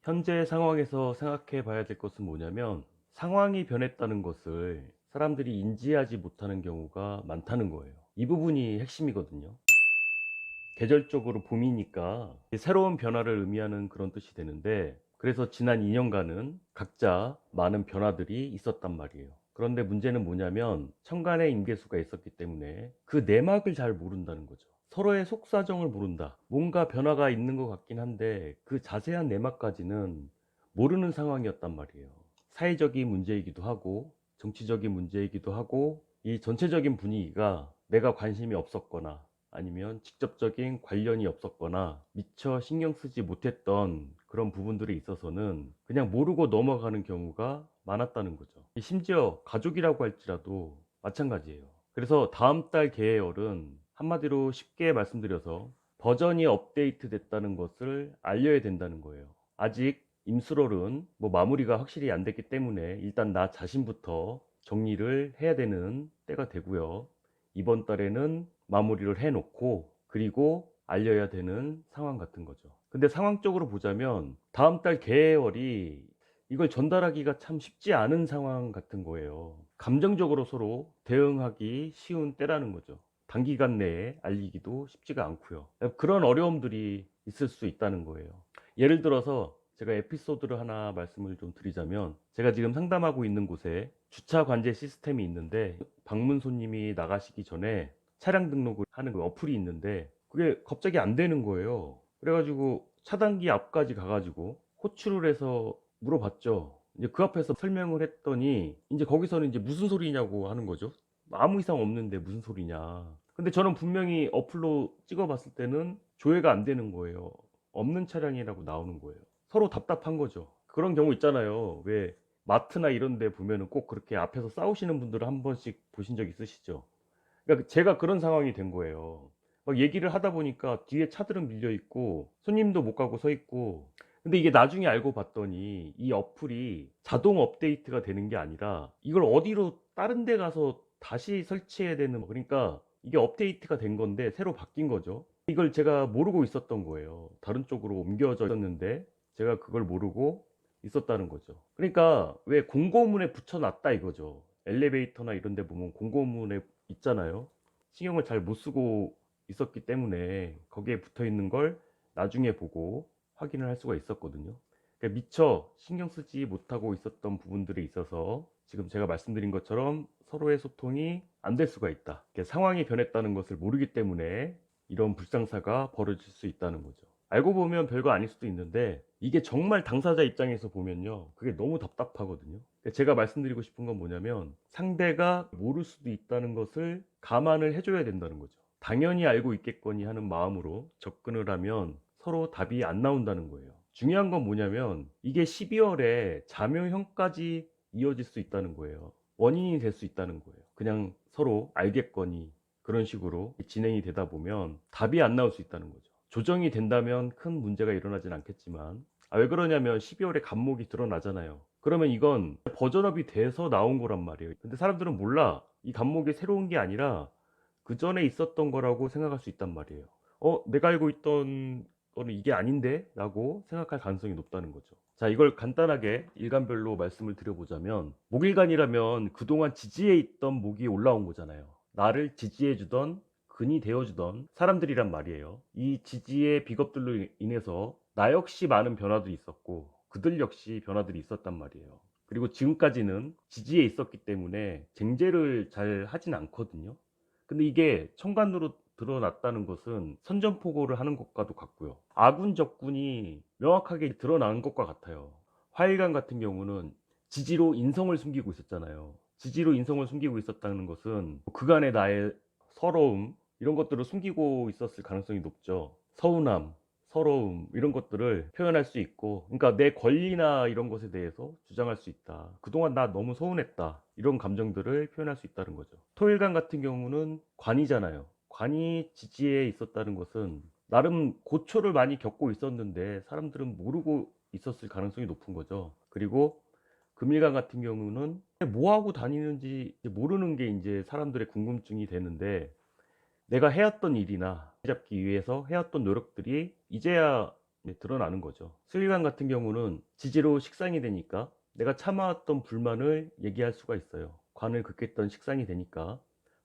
현재 상황에서 생각해 봐야 될 것은 뭐냐면 상황이 변했다는 것을 사람들이 인지하지 못하는 경우가 많다는 거예요. 이 부분이 핵심이거든요. 계절적으로 봄이니까 새로운 변화를 의미하는 그런 뜻이 되는데, 그래서 지난 2년간은 각자 많은 변화들이 있었단 말이에요. 그런데 문제는 뭐냐면 천간의 임계수가 있었기 때문에 그 내막을 잘 모른다는 거죠. 서로의 속사정을 모른다. 뭔가 변화가 있는 것 같긴 한데 그 자세한 내막까지는 모르는 상황이었단 말이에요. 사회적인 문제이기도 하고 정치적인 문제이기도 하고, 이 전체적인 분위기가 내가 관심이 없었거나 아니면 직접적인 관련이 없었거나 미처 신경 쓰지 못했던 그런 부분들에 있어서는 그냥 모르고 넘어가는 경우가 많았다는 거죠. 심지어 가족이라고 할지라도 마찬가지예요. 그래서 다음 달 계열은 한마디로 쉽게 말씀드려서 버전이 업데이트 됐다는 것을 알려야 된다는 거예요. 아직 임수롤은 마무리가 확실히 안 됐기 때문에 일단 나 자신부터 정리를 해야 되는 때가 되고요. 이번 달에는 마무리를 해 놓고 그리고 알려야 되는 상황 같은 거죠. 근데 상황적으로 보자면 다음 달 계열이 이걸 전달하기가 참 쉽지 않은 상황 같은 거예요. 감정적으로 서로 대응하기 쉬운 때라는 거죠. 단기간 내에 알리기도 쉽지가 않고요. 그런 어려움들이 있을 수 있다는 거예요. 예를 들어서 제가 에피소드를 하나 말씀을 좀 드리자면, 제가 지금 상담하고 있는 곳에 주차 관제 시스템이 있는데 방문 손님이 나가시기 전에 차량 등록을 하는 그 어플이 있는데 그게 갑자기 안 되는 거예요. 그래가지고 차단기 앞까지 가가지고 호출을 해서 물어봤죠. 이제 그 앞에서 설명을 했더니 이제 거기서는 이제 무슨 소리냐고 하는 거죠. 아무 이상 없는데 무슨 소리냐. 근데 저는 분명히 어플로 찍어봤을 때는 조회가 안 되는 거예요. 없는 차량이라고 나오는 거예요. 서로 답답한 거죠. 그런 경우 있잖아요. 왜 마트나 이런 데 보면은 꼭 그렇게 앞에서 싸우시는 분들을 한 번씩 보신 적 있으시죠? 그러니까 제가 그런 상황이 된 거예요. 막 얘기를 하다 보니까 뒤에 차들은 밀려 있고 손님도 못 가고 서 있고, 근데 이게 나중에 알고 봤더니 이 어플이 자동 업데이트가 되는 게 아니라 이걸 어디로 다른 데 가서 다시 설치해야 되는, 그러니까 이게 업데이트가 된 건데 새로 바뀐 거죠. 이걸 제가 모르고 있었던 거예요. 다른 쪽으로 옮겨져 있었는데 제가 그걸 모르고 있었다는 거죠. 그러니까 왜 공고문에 붙여놨다 이거죠. 엘리베이터나 이런 데 보면 공고문에 있잖아요. 신경을 잘 못 쓰고 있었기 때문에 거기에 붙어 있는 걸 나중에 보고 확인을 할 수가 있었거든요. 그러니까 미처 신경 쓰지 못하고 있었던 부분들에 있어서 지금 제가 말씀드린 것처럼 서로의 소통이 안 될 수가 있다. 상황이 변했다는 것을 모르기 때문에 이런 불상사가 벌어질 수 있다는 거죠. 알고 보면 별거 아닐 수도 있는데 이게 정말 당사자 입장에서 보면요, 그게 너무 답답하거든요. 제가 말씀드리고 싶은 건 뭐냐면 상대가 모를 수도 있다는 것을 감안을 해줘야 된다는 거죠. 당연히 알고 있겠거니 하는 마음으로 접근을 하면 서로 답이 안 나온다는 거예요. 중요한 건 뭐냐면 이게 12월에 자묘형까지 이어질 수 있다는 거예요. 원인이 될 수 있다는 거예요. 그냥 서로 알겠거니 그런 식으로 진행이 되다 보면 답이 안 나올 수 있다는 거죠. 조정이 된다면 큰 문제가 일어나진 않겠지만, 왜 그러냐면 12월에 간목이 드러나잖아요. 그러면 이건 버전업이 돼서 나온 거란 말이에요. 근데 사람들은 몰라. 이 간목이 새로운 게 아니라 그 전에 있었던 거라고 생각할 수 있단 말이에요. 내가 알고 있던 거는 이게 아닌데? 라고 생각할 가능성이 높다는 거죠. 자, 이걸 간단하게 일간별로 말씀을 드려보자면, 목일간이라면 그동안 지지해 있던 목이 올라온 거잖아요. 나를 지지해 주던, 근이 되어 주던 사람들이란 말이에요. 이 지지의 비겁들로 인해서 나 역시 많은 변화도 있었고 그들 역시 변화들이 있었단 말이에요. 그리고 지금까지는 지지에 있었기 때문에 쟁제를 잘 하진 않거든요. 근데 이게 천간으로 드러났다는 것은 선전포고를 하는 것과도 같고요. 아군 적군이 명확하게 드러나는 것과 같아요. 화일관 같은 경우는 지지로 인성을 숨기고 있었잖아요. 지지로 인성을 숨기고 있었다는 것은 그간의 나의 서러움, 이런 것들을 숨기고 있었을 가능성이 높죠. 서운함, 서러움, 이런 것들을 표현할 수 있고, 그러니까 내 권리나 이런 것에 대해서 주장할 수 있다. 그동안 나 너무 서운했다. 이런 감정들을 표현할 수 있다는 거죠. 토일관 같은 경우는 관이잖아요. 관이 지지에 있었다는 것은 나름 고초를 많이 겪고 있었는데 사람들은 모르고 있었을 가능성이 높은 거죠. 그리고 금일관 같은 경우는 뭐 하고 다니는지 모르는 게 이제 사람들의 궁금증이 되는데, 내가 해왔던 일이나 잡기 위해서 해왔던 노력들이 이제야 드러나는 거죠. 수일관 같은 경우는 지지로 식상이 되니까 내가 참아왔던 불만을 얘기할 수가 있어요. 관을 긋겠던 식상이 되니까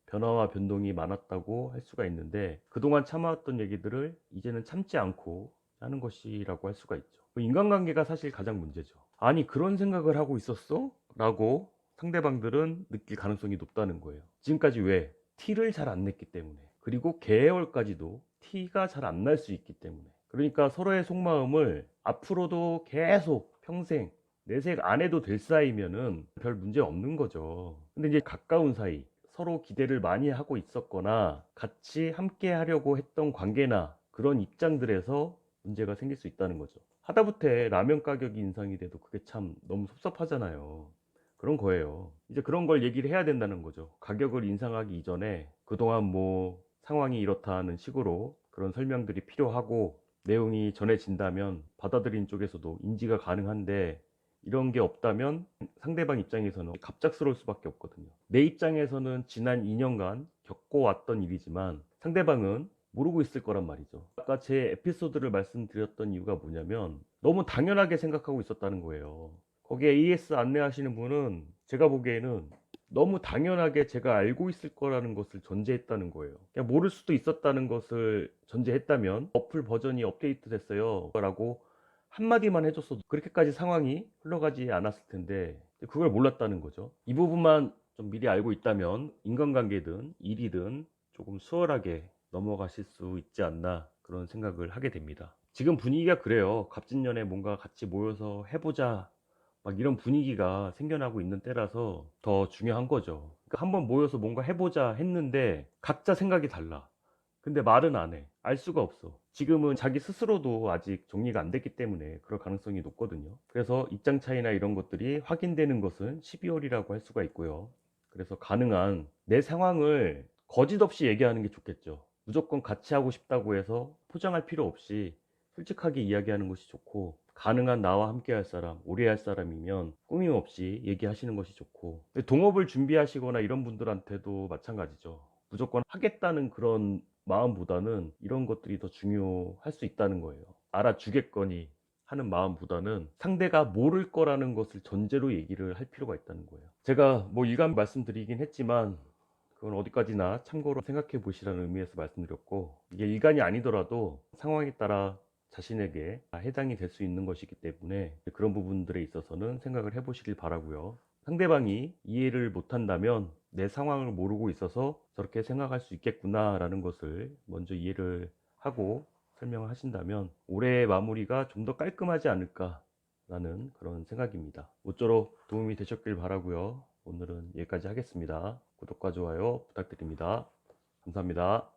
변화와 변동이 많았다고 할 수가 있는데, 그동안 참아왔던 얘기들을 이제는 참지 않고 하는 것이라고 할 수가 있죠. 인간관계가 사실 가장 문제죠. 아니, 그런 생각을 하고 있었어? 라고 상대방들은 느낄 가능성이 높다는 거예요. 지금까지 왜? 티를 잘 안 냈기 때문에. 그리고 개월까지도 티가 잘 안 날 수 있기 때문에. 그러니까 서로의 속마음을 앞으로도 계속 평생 내색 안 해도 될 사이면은 별 문제 없는 거죠. 근데 이제 가까운 사이, 서로 기대를 많이 하고 있었거나 같이 함께 하려고 했던 관계나 그런 입장들에서 문제가 생길 수 있다는 거죠. 하다못해 라면 가격이 인상이 돼도 그게 참 너무 섭섭하잖아요. 그런 거예요. 이제 그런 걸 얘기를 해야 된다는 거죠. 가격을 인상하기 이전에 그동안 뭐 상황이 이렇다는 식으로 그런 설명들이 필요하고, 내용이 전해진다면 받아들인 쪽에서도 인지가 가능한데, 이런 게 없다면 상대방 입장에서는 갑작스러울 수밖에 없거든요. 내 입장에서는 지난 2년간 겪어왔던 일이지만 상대방은 모르고 있을 거란 말이죠. 아까 제 에피소드를 말씀드렸던 이유가 뭐냐면, 너무 당연하게 생각하고 있었다는 거예요. 거기에 AS 안내하시는 분은 제가 보기에는 너무 당연하게 제가 알고 있을 거라는 것을 전제했다는 거예요. 그냥 모를 수도 있었다는 것을 전제했다면 어플 버전이 업데이트 됐어요 라고 한마디만 해줬어도 그렇게까지 상황이 흘러가지 않았을 텐데, 그걸 몰랐다는 거죠. 이 부분만 좀 미리 알고 있다면 인간관계든 일이든 조금 수월하게 넘어가실 수 있지 않나, 그런 생각을 하게 됩니다. 지금 분위기가 그래요. 갑진년에 뭔가 같이 모여서 해보자, 막 이런 분위기가 생겨나고 있는 때라서 더 중요한 거죠. 그러니까 한번 모여서 뭔가 해보자 했는데 각자 생각이 달라. 근데 말은 안 해. 알 수가 없어. 지금은 자기 스스로도 아직 정리가 안 됐기 때문에 그럴 가능성이 높거든요. 그래서 입장 차이나 이런 것들이 확인되는 것은 12월이라고 할 수가 있고요. 그래서 가능한 내 상황을 거짓 없이 얘기하는 게 좋겠죠. 무조건 같이 하고 싶다고 해서 포장할 필요 없이 솔직하게 이야기하는 것이 좋고, 가능한 나와 함께 할 사람, 오래 할 사람이면 꾸밈 없이 얘기하시는 것이 좋고, 동업을 준비하시거나 이런 분들한테도 마찬가지죠. 무조건 하겠다는 그런 마음보다는 이런 것들이 더 중요할 수 있다는 거예요. 알아주겠거니 하는 마음보다는 상대가 모를 거라는 것을 전제로 얘기를 할 필요가 있다는 거예요. 제가 뭐 일감 말씀드리긴 했지만 그건 어디까지나 참고로 생각해 보시라는 의미에서 말씀드렸고, 이게 일간이 아니더라도 상황에 따라 자신에게 해당이 될 수 있는 것이기 때문에 그런 부분들에 있어서는 생각을 해 보시길 바라고요. 상대방이 이해를 못한다면 내 상황을 모르고 있어서 저렇게 생각할 수 있겠구나 라는 것을 먼저 이해를 하고 설명을 하신다면 올해의 마무리가 좀 더 깔끔하지 않을까 라는 그런 생각입니다. 모쪼록 도움이 되셨길 바라고요. 오늘은 여기까지 하겠습니다. 구독과 좋아요 부탁드립니다. 감사합니다.